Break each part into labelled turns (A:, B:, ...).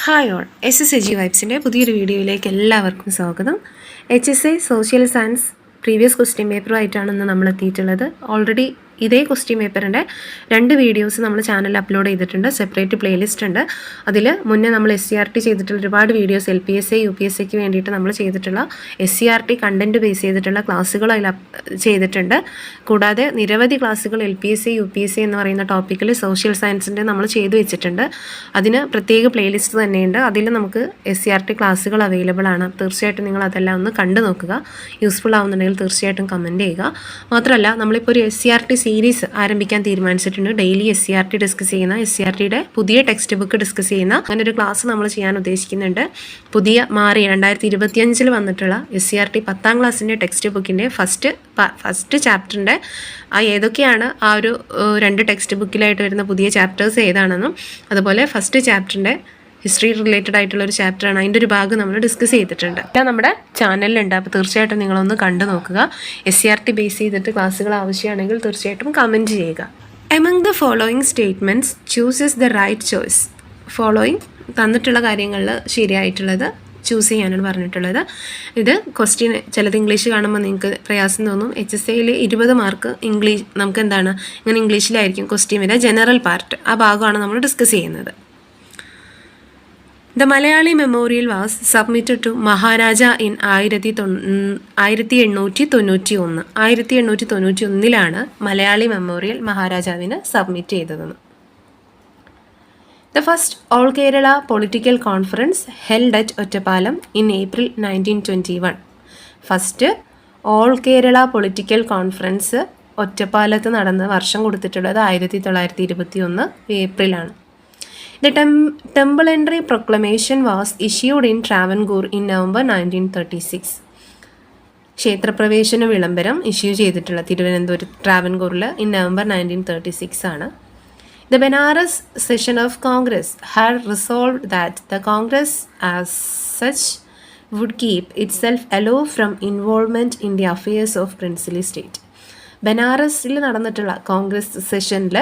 A: Hi all SSAG വൈബ്സിൻ്റെ പുതിയൊരു വീഡിയോയിലേക്ക് എല്ലാവർക്കും സ്വാഗതം. HSA social science previous question പേപ്പറുമായിട്ടാണ് ഇന്ന് നമ്മൾ എത്തിയിട്ടുള്ളത്. ഓൾറെഡി ഇതേ ക്വസ്റ്റ്യൻ പേപ്പറിൻ്റെ 2 വീഡിയോസ് നമ്മൾ ചാനലിൽ അപ്ലോഡ് ചെയ്തിട്ടുണ്ട്. സെപ്പറേറ്റ് പ്ലേലിസ്റ്റ് ഉണ്ട്. അതിൽ മുന്നേ നമ്മൾ SCRT ചെയ്തിട്ടുള്ള ഒരുപാട് വീഡിയോസ് LPSA UPSAക്ക് വേണ്ടിയിട്ട് നമ്മൾ ചെയ്തിട്ടുള്ള SCRT കണ്ടൻറ്റ് ബേസ് ചെയ്തിട്ടുള്ള ക്ലാസ്സുകൾ അതിൽ ചെയ്തിട്ടുണ്ട്. കൂടാതെ നിരവധി ക്ലാസ്സുകൾ LPSA UPSA എന്ന് പറയുന്ന ടോപ്പിക്കിൽ സോഷ്യൽ സയൻസിൻ്റെ നമ്മൾ ചെയ്തു വെച്ചിട്ടുണ്ട്. അതിന് പ്രത്യേക പ്ലേലിസ്റ്റ് തന്നെയുണ്ട്. അതിൽ നമുക്ക് SCRT ക്ലാസ്സുകൾ അവൈലബിൾ ആണ്. തീർച്ചയായിട്ടും നിങ്ങൾ അതെല്ലാം ഒന്ന് കണ്ടു നോക്കുക. യൂസ്ഫുൾ ആവുന്നുണ്ടെങ്കിൽ തീർച്ചയായിട്ടും കമൻറ്റ് ചെയ്യുക. മാത്രമല്ല നമ്മളിപ്പോൾ ഒരു SCRT സീരീസ് ആരംഭിക്കാൻ തീരുമാനിച്ചിട്ടുണ്ട്. ഡെയിലി SCRT ഡിസ്കസ് ചെയ്യുന്ന SCRTയുടെ പുതിയ ടെക്സ്റ്റ് ബുക്ക് ഡിസ്കസ് ചെയ്യുന്ന അങ്ങനെ ഒരു ക്ലാസ് നമ്മൾ ചെയ്യാൻ ഉദ്ദേശിക്കുന്നുണ്ട്. പുതിയ 2025 വന്നിട്ടുള്ള SCRT 10ാം ക്ലാസ്സിൻ്റെ ടെക്സ്റ്റ് ബുക്കിൻ്റെ ഫസ്റ്റ് ചാപ്റ്ററിൻ്റെ ഏതൊക്കെയാണ് ആ ഒരു 2 ടെക്സ്റ്റ് ബുക്കിലായിട്ട് വരുന്ന പുതിയ ചാപ്റ്റേഴ്സ് ഏതാണെന്നും അതുപോലെ ഫസ്റ്റ് ചാപ്റ്ററിൻ്റെ ഹിസ്റ്ററി റിലേറ്റഡ് ആയിട്ടുള്ള ഒരു ചാപ്റ്ററാണ്. അതിൻ്റെ ഒരു ഭാഗം നമ്മൾ ഡിസ്കസ് ചെയ്തിട്ടുണ്ട്. എല്ലാം നമ്മുടെ ചാനലിലുണ്ട്. അപ്പോൾ തീർച്ചയായിട്ടും നിങ്ങളൊന്ന് കണ്ടു നോക്കുക. SCRT ബേസ് ചെയ്തിട്ട് ക്ലാസ്സുകൾ ആവശ്യമാണെങ്കിൽ തീർച്ചയായിട്ടും കമൻറ്റ് ചെയ്യുക. Among the following statements chooses the right choice. Following തന്നിട്ടുള്ള കാര്യങ്ങളിൽ ശരിയായിട്ടുള്ളത് ചൂസ് ചെയ്യാനാണ് പറഞ്ഞിട്ടുള്ളത്. ഇത് ക്വസ്റ്റ്യൻ ചിലത് ഇംഗ്ലീഷ് കാണുമ്പോൾ നിങ്ങൾക്ക് പ്രയാസം തോന്നും. HSAയിൽ 20 മാർക്ക് ഇംഗ്ലീഷ് നമുക്ക് എന്താണ് ഇങ്ങനെ ഇംഗ്ലീഷിലായിരിക്കും ക്വസ്റ്റ്യൻ വരിക. ജനറൽ പാർട്ട് ആ ഭാഗമാണ് നമ്മൾ ഡിസ്കസ് ചെയ്യുന്നത്. The Malayali Memorial was submitted to Maharaja in 1891. 1891 Malayali memorial മഹാരാജാവിന് സബ്മിറ്റ് ചെയ്തതെന്ന്. The first All Kerala Political Conference held at Ottapalam in April 1921. First all Kerala political conference ഒറ്റപ്പാലത്ത് നടന്ന വർഷം കൊടുത്തിട്ടുള്ളത് 1921 ഏപ്രിലാണ്. The Temple Proclamation was issued in Travancore in November 1936. ക്ഷേത്രപ്രവേശന വിളംബരം issue ചെയ്തിട്ടുള്ള Thiruvananthapuram ട്രാവൻകൂറിൽ in November 1936 ആണ്. The Benares session of Congress had resolved that the Congress as such would keep itself aloof from involvement in the affairs of princely state. ബനാറസിൽ നടന്നിട്ടുള്ള കോൺഗ്രസ് സെഷനിൽ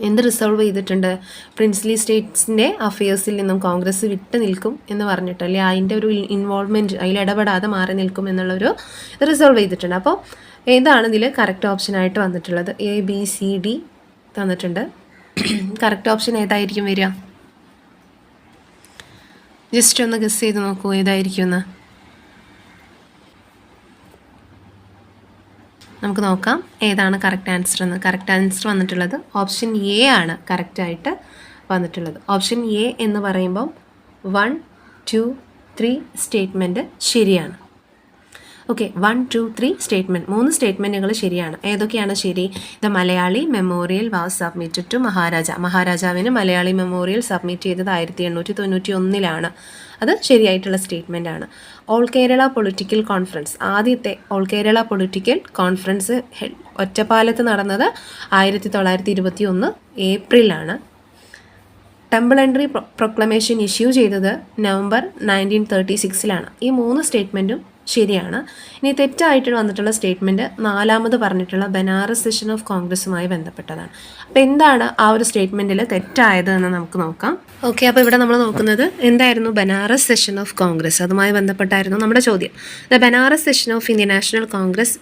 A: എന്ത് resolve ചെയ്തിട്ടുണ്ട്? Princely സ്റ്റേറ്റ്സിൻ്റെ അഫയേഴ്സിൽ നിന്നും കോൺഗ്രസ് വിട്ട് നിൽക്കും എന്ന് പറഞ്ഞിട്ട്, അല്ലെ അതിൻ്റെ ഒരു ഇൻവോൾവ്മെൻറ്റ് അതിൽ ഇടപെടാതെ മാറി നിൽക്കും എന്നുള്ളൊരു റിസോൾവ് ചെയ്തിട്ടുണ്ട്. അപ്പോൾ ഏതാണ് ഇതിൽ കറക്റ്റ് ഓപ്ഷനായിട്ട് വന്നിട്ടുള്ളത്? ABCD തന്നിട്ടുണ്ട്. കറക്റ്റ് ഓപ്ഷൻ ഏതായിരിക്കും വരിക? ജസ്റ്റ് ഒന്ന് ഗസ് ചെയ്ത് നോക്കൂ ഏതായിരിക്കും എന്ന്. നമുക്ക് നോക്കാം ഏതാണ് കറക്റ്റ് ആൻസർ എന്ന്. കറക്റ്റ് ആൻസർ വന്നിട്ടുള്ളത് ഓപ്ഷൻ A ആണ് കറക്റ്റായിട്ട് വന്നിട്ടുള്ളത്. ഓപ്ഷൻ A എന്ന് പറയുമ്പം 1, 2, 3 സ്റ്റേറ്റ്മെൻറ്റ് ശരിയാണ്. ഓക്കെ, 1, 2, 3 സ്റ്റേറ്റ്മെൻറ്റ് 3 സ്റ്റേറ്റ്മെൻറ്റുകൾ ശരിയാണ്. ഏതൊക്കെയാണ് ശരി? The Malayali memorial was submitted to മഹാരാജാവിന് മലയാളി മെമ്മോറിയൽ സബ്മിറ്റ് ചെയ്തത് 1891 അത് ശരിയായിട്ടുള്ള സ്റ്റേറ്റ്മെൻ്റ് ആണ്. ഓൾ കേരള പൊളിറ്റിക്കൽ കോൺഫറൻസ്, ആദ്യത്തെ ഓൾ കേരള പൊളിറ്റിക്കൽ കോൺഫറൻസ് ഒറ്റപ്പാലത്ത് നടന്നത് 1921 ഏപ്രിലാണ്. ടെമ്പിൾ പ്രൊക്ലമേഷൻ ഇഷ്യൂ ചെയ്തത് നവംബർ 1936 ഈ 3 സ്റ്റേറ്റ്മെൻറ്റും ശരിയാണ്. ഇനി തെറ്റായിട്ട് വന്നിട്ടുള്ള സ്റ്റേറ്റ്മെൻറ്റ് 4ാമത് പറഞ്ഞിട്ടുള്ള ബനാറസ് സെഷൻ ഓഫ് കോൺഗ്രസുമായി ബന്ധപ്പെട്ടതാണ്. അപ്പോൾ എന്താണ് ആ ഒരു സ്റ്റേറ്റ്മെൻറ്റിൽ തെറ്റായത് എന്ന് നമുക്ക് നോക്കാം. ഓക്കെ, അപ്പോൾ ഇവിടെ നമ്മൾ നോക്കുന്നത് എന്തായിരുന്നു? ബനാറസ് സെഷൻ ഓഫ് കോൺഗ്രസ്, അതുമായി ബന്ധപ്പെട്ടായിരുന്നു നമ്മുടെ ചോദ്യം. The Banaras session of Indian national congress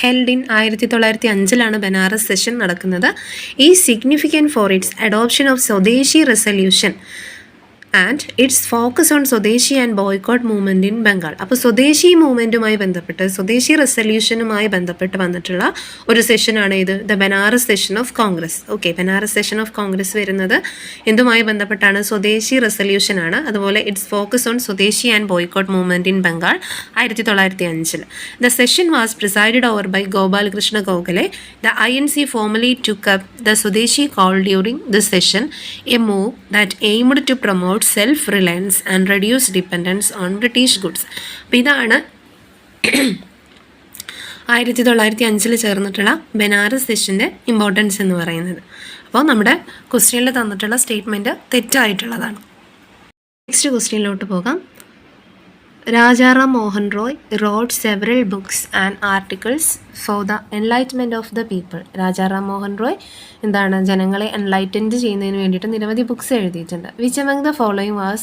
A: held in 1905 Banaras session നടക്കുന്നത്. ഈ significant for its adoption of swadeshi resolution and its focus on swadeshi and boycott movement in Bengal. അപ്പോൾ സ്വദേശി മൂവ്മെൻറ്റുമായി ബന്ധപ്പെട്ട് സ്വദേശി റെസൊല്യൂഷനുമായി ബന്ധപ്പെട്ട് വന്നിട്ടുള്ള ഒരു സെഷനാണ് ഇത്, the Banaras session of Congress. Okay, Banaras session of Congress വരുന്നത് എന്തുമായി ബന്ധപ്പെട്ടാണ്? സ്വദേശി റെസൊല്യൂഷനാണ്. അതുപോലെ it's focus on swadeshi and boycott movement in Bengal 1905. The session was presided over by Gopalakrishna Gokhale. The INC formally took up the Swadeshi call during this session, a move that aimed to promote self-reliance and reduce dependence on British goods. അപ്പോൾ ഇതാണ് 1905 ചേർന്നിട്ടുള്ള Banaras സെഷൻ്റെ importance എന്ന് പറയുന്നത്. അപ്പോൾ നമ്മുടെ ക്വസ്റ്റ്യനിൽ തന്നിട്ടുള്ള statement തെറ്റായിട്ടുള്ളതാണ്. Next ക്വസ്റ്റ്യനിലോട്ട് പോകാം. Rajaram Mohan Roy wrote several books and articles for the enlightenment of the people. Rajaram Mohan Roy എന്താണ് ജനങ്ങളെ എൻലൈറ്റൻഡ് ചെയ്യുന്നതിന് വേണ്ടിയിട്ട് നിരവധി ബുക്സ് എഴുതിയിട്ടുണ്ട്. Which among the following was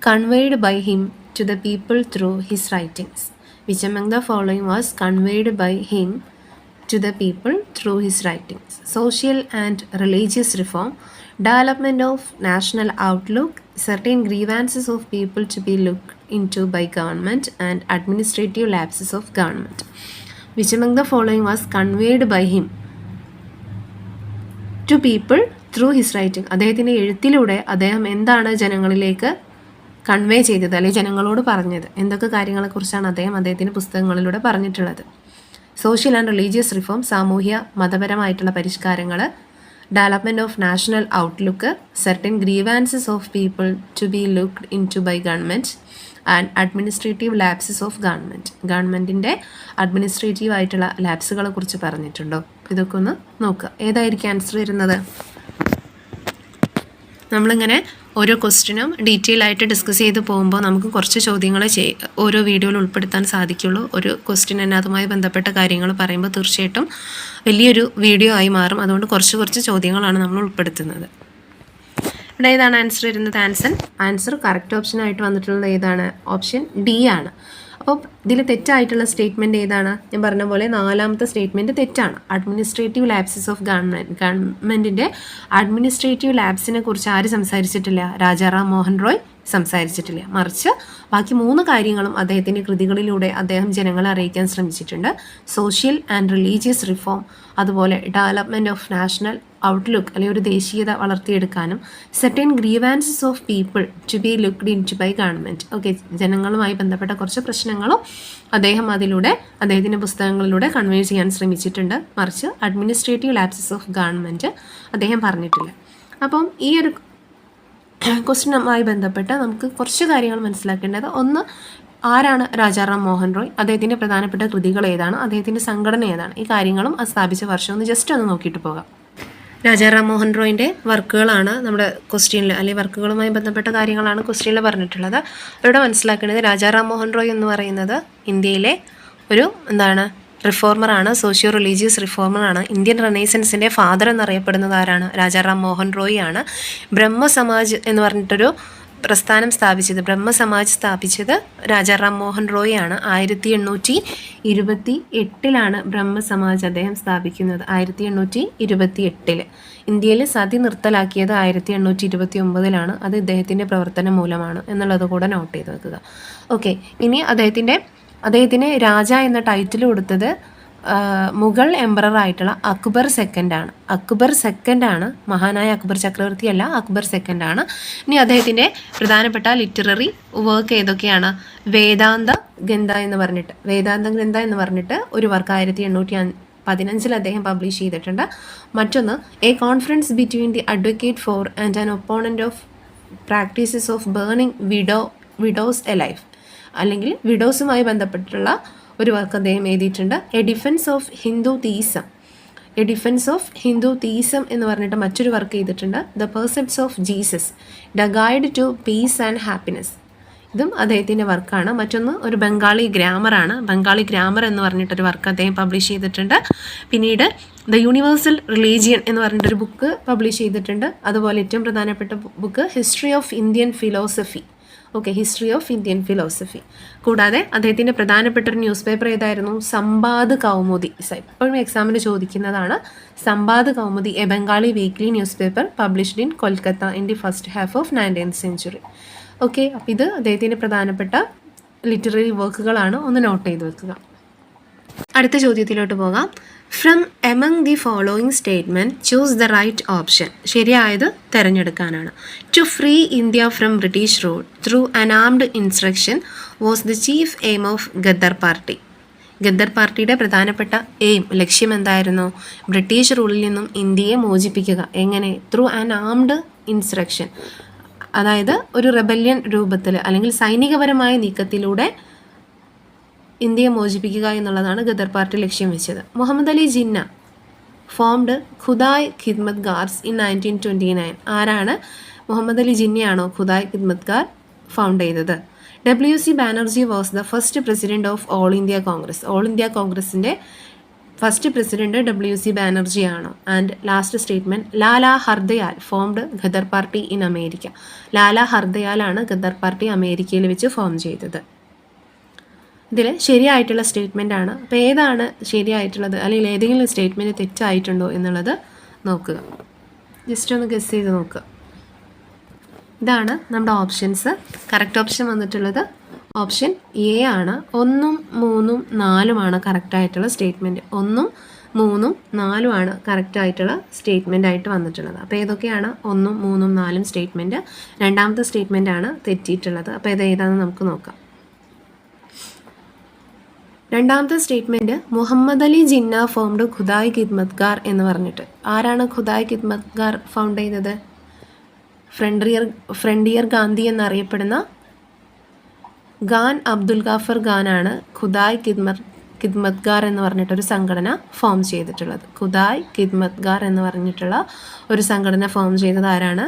A: conveyed by him to the people through his writings? Which among the following was conveyed by him to the people through his writings? Social and religious reform, development of national outlook, certain grievances of people to be looked into by government, and administrative lapses of government. Which among the following was conveyed by him to people through his writing? അദ്ദേഹത്തിൻ്റെ എഴുത്തിലൂടെ അദ്ദേഹം എന്താണ് ജനങ്ങളിലേക്ക് convey ചെയ്തത്, അല്ലെങ്കിൽ ജനങ്ങളോട് പറഞ്ഞത്, എന്തൊക്കെ കാര്യങ്ങളെക്കുറിച്ചാണ് അദ്ദേഹത്തിൻ്റെ പുസ്തകങ്ങളിലൂടെ പറഞ്ഞിട്ടുള്ളത്? സോഷ്യൽ ആൻഡ് റിലീജിയസ് റിഫോം, സാമൂഹ്യ മതപരമായിട്ടുള്ള പരിഷ്കാരങ്ങൾ, development of national outlook, certain grievances of people to be looked in to by government, and administrative lapses of government. ഗവൺമെൻറ്റിൻ്റെ അഡ്മിനിസ്ട്രേറ്റീവ് ആയിട്ടുള്ള ലാപ്സുകളെ കുറിച്ച് പറഞ്ഞിട്ടുണ്ടോ? ഇതൊക്കെ ഒന്ന് നോക്കുക. ഏതായിരിക്കും ആൻസർ വരുന്നത്? നമ്മളിങ്ങനെ ഓരോ ക്വസ്റ്റിനും ഡീറ്റെയിൽ ആയിട്ട് ഡിസ്കസ് ചെയ്ത് പോകുമ്പോൾ നമുക്ക് കുറച്ച് ചോദ്യങ്ങൾ ഓരോ വീഡിയോയിൽ ഉൾപ്പെടുത്താൻ സാധിക്കുള്ളൂ. ഒരു ക്വസ്റ്റ്യൻ തന്നെ അതുമായി ബന്ധപ്പെട്ട കാര്യങ്ങൾ പറയുമ്പോൾ തീർച്ചയായിട്ടും വലിയൊരു വീഡിയോ ആയി മാറും. അതുകൊണ്ട് കുറച്ച് ചോദ്യങ്ങളാണ് നമ്മൾ ഉൾപ്പെടുത്തുന്നത്. ഇവിടെ ഏതാണ് ആൻസർ വരുന്നത്? ആൻസർ കറക്റ്റ് ഓപ്ഷനായിട്ട് വന്നിട്ടുള്ളത് ഏതാണ്? ഓപ്ഷൻ ഡി ആണ്. അപ്പോൾ ഇതിൽ തെറ്റായിട്ടുള്ള സ്റ്റേറ്റ്മെൻറ്റ് ഏതാണ്? ഞാൻ പറഞ്ഞ പോലെ 4ാമത്തെ സ്റ്റേറ്റ്മെൻറ്റ് തെറ്റാണ്. അഡ്മിനിസ്ട്രേറ്റീവ് ലാപ്സസ് ഓഫ് ഗവൺമെൻറ്റിൻ്റെ അഡ്മിനിസ്ട്രേറ്റീവ് ലാപ്സിനെ കുറിച്ച് ആര് സംസാരിച്ചിട്ടില്ല? രാജാറാം മോഹൻ റോയ് സംസാരിച്ചിട്ടില്ല. മറിച്ച് ബാക്കി 3 കാര്യങ്ങളും അദ്ദേഹത്തിൻ്റെ കൃതികളിലൂടെ അദ്ദേഹം ജനങ്ങളെ അറിയിക്കാൻ ശ്രമിച്ചിട്ടുണ്ട്. സോഷ്യൽ ആൻഡ് റിലീജിയസ് റിഫോം, അതുപോലെ ഡെവലപ്മെൻറ്റ് ഓഫ് നാഷണൽ ഔട്ട്ലുക്ക്, അല്ലെങ്കിൽ ഒരു ദേശീയത വളർത്തിയെടുക്കാനും, certain grievances of people to be looked in to by government. Okay, ജനങ്ങളുമായി ബന്ധപ്പെട്ട കുറച്ച് പ്രശ്നങ്ങളും അദ്ദേഹം അദ്ദേഹത്തിൻ്റെ പുസ്തകങ്ങളിലൂടെ കൺവേ ചെയ്യാൻ ശ്രമിച്ചിട്ടുണ്ട്. മറിച്ച് അഡ്മിനിസ്ട്രേറ്റീവ് ലാപ്സസ് ഓഫ് ഗവൺമെൻറ് അദ്ദേഹം പറഞ്ഞിട്ടില്ല. അപ്പം ഈ ഒരു ക്വസ്റ്റ്യനുമായി ബന്ധപ്പെട്ട് നമുക്ക് കുറച്ച് കാര്യങ്ങൾ മനസ്സിലാക്കേണ്ടത്, ഒന്ന്, ആരാണ് രാജാറാം മോഹൻ റോയ്, അദ്ദേഹത്തിൻ്റെ പ്രധാനപ്പെട്ട കൃതികൾ ഏതാണ്, അദ്ദേഹത്തിൻ്റെ സംഘടന ഏതാണ്, ഈ കാര്യങ്ങളും സ്ഥാപിച്ച വർഷം ഒന്ന് ജസ്റ്റ് ഒന്ന് നോക്കിയിട്ട് പോകാം. രാജാറാം മോഹൻ റോയിൻ്റെ വർക്കുകളാണ് നമ്മുടെ ക്വസ്റ്റ്യനിൽ, അല്ലെങ്കിൽ വർക്കുകളുമായി ബന്ധപ്പെട്ട കാര്യങ്ങളാണ് ക്വസ്റ്റ്യനിൽ പറഞ്ഞിട്ടുള്ളത്. അവരുടെ മനസ്സിലാക്കേണ്ടത്, രാജാറാം മോഹൻ റോയ് എന്ന് പറയുന്നത് ഇന്ത്യയിലെ ഒരു റിഫോർമറാണ്, സോഷ്യോ റിലീജിയസ് റിഫോർമറാണ്. ഇന്ത്യൻ റെനൈസൻസിൻ്റെ ഫാദർ എന്നറിയപ്പെടുന്നത് ആരാണ്? രാജാറാം മോഹൻ റോയ് ആണ്. ബ്രഹ്മസമാജ് എന്ന് പറഞ്ഞിട്ടൊരു പ്രസ്ഥാനം സ്ഥാപിച്ചത്, ബ്രഹ്മസമാജ് സ്ഥാപിച്ചത് രാജാറാം മോഹൻ റോയ് ആണ്. 1828 ബ്രഹ്മസമാജ് അദ്ദേഹം സ്ഥാപിക്കുന്നത്. 1828. ഇന്ത്യയിൽ സതി നിർത്തലാക്കിയത് 1829. അത് ഇദ്ദേഹത്തിൻ്റെ പ്രവർത്തനം മൂലമാണ് എന്നുള്ളത് കൂടെ നോട്ട് ചെയ്ത് വെക്കുക. ഓക്കെ, ഇനി അദ്ദേഹത്തിന് രാജ എന്ന ടൈറ്റിൽ കൊടുത്തത് മുഗൾ എംപറർ ആയിട്ടുള്ള അക്ബർ സെക്കൻഡാണ്. മഹാനായ അക്ബർ ചക്രവർത്തിയല്ല, അക്ബർ സെക്കൻഡാണ്. ഇനി അദ്ദേഹത്തിൻ്റെ പ്രധാനപ്പെട്ട ലിറ്റററി വർക്ക് ഏതൊക്കെയാണ്? വേദാന്ത ഗ്രന്ഥ എന്ന് പറഞ്ഞിട്ട് ഒരു വർക്ക് 1815 അദ്ദേഹം പബ്ലിഷ് ചെയ്തിട്ടുണ്ട്. മറ്റൊന്ന്, A conference between the advocate four and an opponent of practices of burning widows A life, അല്ലെങ്കിൽ വിഡോസുമായി ബന്ധപ്പെട്ടുള്ള ഒരു വർക്ക് അദ്ദേഹം എഴുതിയിട്ടുണ്ട്. A defence of Hindu theism എന്ന് പറഞ്ഞിട്ട് മറ്റൊരു വർക്ക് ചെയ്തിട്ടുണ്ട്. The precepts of Jesus, the guide to piece and happiness, ഇതും അദ്ദേഹത്തിൻ്റെ വർക്കാണ്. മറ്റൊന്ന് ഒരു ബംഗാളി ഗ്രാമറാണ്. ബംഗാളി ഗ്രാമർ എന്ന് പറഞ്ഞിട്ടൊരു വർക്ക് അദ്ദേഹം പബ്ലിഷ് ചെയ്തിട്ടുണ്ട്. പിന്നീട് ദ യൂണിവേഴ്സൽ റിലീജിയൻ എന്ന് പറഞ്ഞിട്ടൊരു ബുക്ക് പബ്ലിഷ് ചെയ്തിട്ടുണ്ട്. അതുപോലെ ഏറ്റവും പ്രധാനപ്പെട്ട book history of Indian philosophy. History of Indian philosophy. കൂടാതെ അദ്ദേഹത്തിൻ്റെ പ്രധാനപ്പെട്ട ഒരു ന്യൂസ് പേപ്പർ ഏതായിരുന്നു? സംബാദ് കൗമുദി. എപ്പോഴും എക്സാമിന് ചോദിക്കുന്നതാണ്. Sambad Kaumudi, A Bengali weekly news paper published in Kolkata in the first half of 19th century. Okay, അപ്പോൾ ഇത് അദ്ദേഹത്തിൻ്റെ പ്രധാനപ്പെട്ട ലിറ്റററി വർക്കുകളാണ്. ഒന്ന് നോട്ട് ചെയ്ത് വെക്കുക. അടുത്ത ചോദ്യത്തിലോട്ട് പോകാം. From among the following statement choose the right option. ശരിയായത് തിരഞ്ഞെടുക്കാനാണ്. To free India from British rule through unarmed instruction was the chief aim of Ghadar party. Ghadar പാർട്ടിയുടെ പ്രധാനപ്പെട്ട ലക്ഷ്യം എന്തായിരുന്നു? ബ്രിട്ടീഷ് റൂളിൽ നിന്നും ഇന്ത്യയെ മോചിപ്പിക്കുക. എങ്ങനെ? ത്രൂ അനാംഡ് ഇൻസ്ട്രക്ഷൻ, അതായത് ഒരു റെബല്യൻ രൂപത്തിൽ അല്ലെങ്കിൽ സൈനികപരമായ നീക്കത്തിലൂടെ ഇന്ത്യയെ മോചിപ്പിക്കുക എന്നുള്ളതാണ് ഗദർ പാർട്ടി ലക്ഷ്യം വെച്ചത്. Muhammad Ali Jinnah formed Khudai Khidmatgars in 1929. ആരാണ്? മുഹമ്മദ് അലി ജിന്നയാണോ ഖുദായ് ഖിദ്മത് ഗാർ ഫൗണ്ട് ചെയ്തത്? WC Banerjee was the first president of all India congress. All India കോൺഗ്രസിൻ്റെ ഫസ്റ്റ് പ്രസിഡന്റ് WC ബാനർജി ആണ്. And last statement, Lala Hardayal formed Ghadar party in America. Lala ഹർദയാലാണ് ഖദർ പാർട്ടി അമേരിക്കയിൽ വെച്ച് ഫോം ചെയ്തത്. ഇതിൽ ശരിയായിട്ടുള്ള സ്റ്റേറ്റ്മെൻ്റ് ആണ്. അപ്പോൾ ഏതാണ് ശരിയായിട്ടുള്ളത്, അല്ലെങ്കിൽ ഏതെങ്കിലും സ്റ്റേറ്റ്മെൻറ്റ് തെറ്റായിട്ടുണ്ടോ എന്നുള്ളത് നോക്കുക. ജസ്റ്റ് ഒന്ന് ഗസ് ചെയ്ത് നോക്കുക. ഇതാണ് നമ്മുടെ ഓപ്ഷൻസ്. കറക്റ്റ് ഓപ്ഷൻ വന്നിട്ടുള്ളത് ഓപ്ഷൻ എ ആണ്. 1, 3, 4 കറക്റ്റായിട്ടുള്ള സ്റ്റേറ്റ്മെൻറ്റ്. 1, 3, 4 കറക്റ്റായിട്ടുള്ള സ്റ്റേറ്റ്മെൻ്റ് ആയിട്ട് വന്നിട്ടുള്ളത്. അപ്പോൾ ഏതൊക്കെയാണ് 1, 3, 4 സ്റ്റേറ്റ്മെൻറ്റ്? രണ്ടാമത്തെ സ്റ്റേറ്റ്മെൻറ്റാണ് തെറ്റിയിട്ടുള്ളത്. അപ്പോൾ ഇത് ഏതാണെന്ന് നമുക്ക് നോക്കാം. രണ്ടാമത്തെ സ്റ്റേറ്റ്മെൻറ്റ്, മുഹമ്മദ് അലി ജിന്ന ഫോംഡ് ഖുദായ് ഖിദ്മത്ഗാർ എന്ന് പറഞ്ഞിട്ട്. ആരാണ് ഖുദായ് ഖിദ്മത്ഗാർ ഫൗണ്ട് ചെയ്തത്? ഫ്രണ്ടിയർ ഗാന്ധി എന്നറിയപ്പെടുന്ന ഖാൻ അബ്ദുൽ ഗാഫർ ഖാനാണ് ഖുദായ് ഖിദ്മത്ഗാർ എന്ന് പറഞ്ഞിട്ടൊരു സംഘടന ഫോം ചെയ്തിട്ടുള്ളത്. ഖുദായ് ഖിദ്മത്ഗാർ എന്ന് പറഞ്ഞിട്ടുള്ള ഒരു സംഘടന ഫോം ചെയ്തത് ആരാണ്?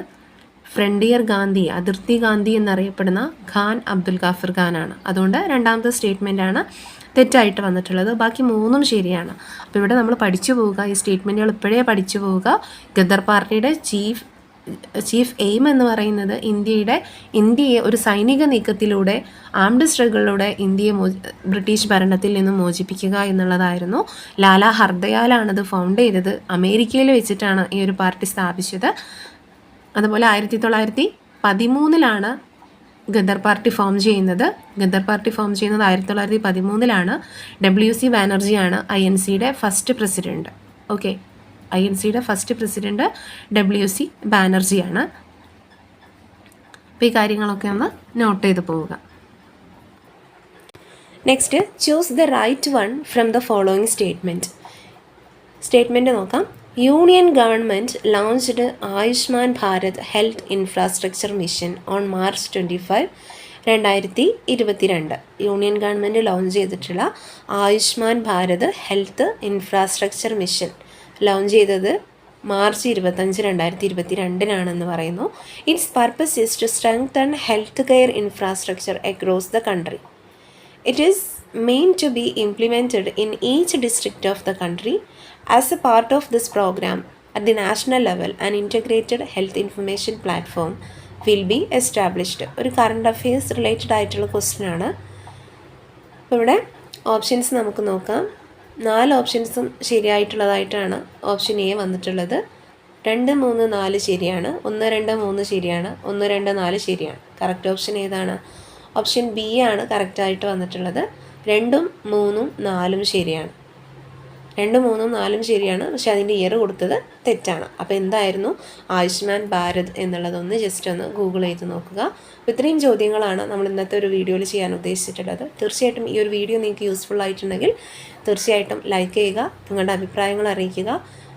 A: ഫ്രണ്ടിയർ ഗാന്ധി, അതിർത്തി ഗാന്ധി എന്നറിയപ്പെടുന്ന ഖാൻ അബ്ദുൽ ഗാഫർ ഖാനാണ്. അതുകൊണ്ട് രണ്ടാമത്തെ സ്റ്റേറ്റ്മെൻറ്റാണ് തെറ്റായിട്ട് വന്നിട്ടുള്ളത്. ബാക്കി 3 ശരിയാണ്. അപ്പോൾ ഇവിടെ നമ്മൾ പഠിച്ചു പോവുക, ഈ സ്റ്റേറ്റ്മെൻറ്റുകൾ ഇപ്പോഴേ പഠിച്ചു പോവുക. ഖദർ പാർട്ടിയുടെ ചീഫ് എയിം എന്ന് പറയുന്നത് ഇന്ത്യയെ ഒരു സൈനിക നീക്കത്തിലൂടെ, ആംഡ് സ്ട്രഗിളിലൂടെ ഇന്ത്യയെ ബ്രിട്ടീഷ് ഭരണത്തിൽ നിന്നും മോചിപ്പിക്കുക എന്നുള്ളതായിരുന്നു. ലാല ഹർദയാലാണത് ഫൗണ്ട് ചെയ്തത്. അമേരിക്കയിൽ വെച്ചിട്ടാണ് ഈ ഒരു പാർട്ടി സ്ഥാപിച്ചത്. അതുപോലെ 1913 ഖദർ പാർട്ടി ഫോം ചെയ്യുന്നത്. ഖദർ പാർട്ടി ഫോം ചെയ്യുന്നത് 1913. WC ബാനർജിയാണ് INCയുടെ ഫസ്റ്റ് പ്രസിഡൻറ്റ്. ഓക്കെ, INCയുടെ ഫസ്റ്റ് പ്രസിഡൻറ്റ് WC ബാനർജിയാണ്. അപ്പോൾ ഈ കാര്യങ്ങളൊക്കെ ഒന്ന് നോട്ട് ചെയ്ത് പോവുക. Next, choose the right one from the following statement. Statement നോക്കാം. Union government launched Ayushman Bharat health infrastructure mission on March 25, 2022. Union government launch ചെയ്തിട്ടുള്ള Ayushman Bharat health infrastructure mission launch ചെയ്തത് March 25, 2022 പറയുന്നു. Its purpose is to strengthen health care infrastructure across the country. It is meant to be implemented in each district of the country. As a part of this program, at the national level, an integrated health information platform will be established. ഒരു current affairs related ആയിട്ടുള്ള question ആണ്. അപ്പോൾ ഇവിടെ options നമുക്ക് നോക്കാം. 4 ഓപ്ഷൻസും ശരിയായിട്ടുള്ളതായിട്ടാണ് option A വന്നിട്ടുള്ളത്. 2, 3, 4 ശരിയാണ്. 1, 2, 3 ശരിയാണ്. 1, 2, 4 ശരിയാണ്. കറക്റ്റ് ഓപ്ഷൻ ഏതാണ്? ഓപ്ഷൻ ബി ആണ് കറക്റ്റായിട്ട് വന്നിട്ടുള്ളത്. 2, 3, 4 ശരിയാണ്. 2, 3, 4 ശരിയാണ്. പക്ഷെ അതിൻ്റെ ഇയർ കൊടുത്തത് തെറ്റാണ്. അപ്പോൾ എന്തായിരുന്നു ആയുഷ്മാൻ ഭാരത് എന്നുള്ളതൊന്ന് ജസ്റ്റ് ഒന്ന് ഗൂഗിൾ ചെയ്ത് നോക്കുക. അപ്പോൾ ഇത്രയും ചോദ്യങ്ങളാണ് നമ്മൾ ഇന്നത്തെ ഒരു വീഡിയോയിൽ ചെയ്യാൻ ഉദ്ദേശിച്ചിട്ടുള്ളത്. തീർച്ചയായിട്ടും ഈ ഒരു വീഡിയോ നിങ്ങൾക്ക് യൂസ്ഫുൾ ആയിട്ടുണ്ടെങ്കിൽ തീർച്ചയായിട്ടും ലൈക്ക് ചെയ്യുക, നിങ്ങളുടെ അഭിപ്രായങ്ങൾ അറിയിക്കുക.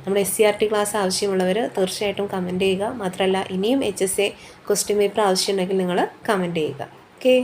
A: നമ്മുടെ SCRT ക്ലാസ് ആവശ്യമുള്ളവർ തീർച്ചയായിട്ടും കമൻറ്റ് ചെയ്യുക. മാത്രമല്ല ഇനിയും HSA ക്വസ്റ്റ്യൻ പേപ്പർ ആവശ്യമുണ്ടെങ്കിൽ നിങ്ങൾ കമൻറ്റ് ചെയ്യുക. ഓക്കെ.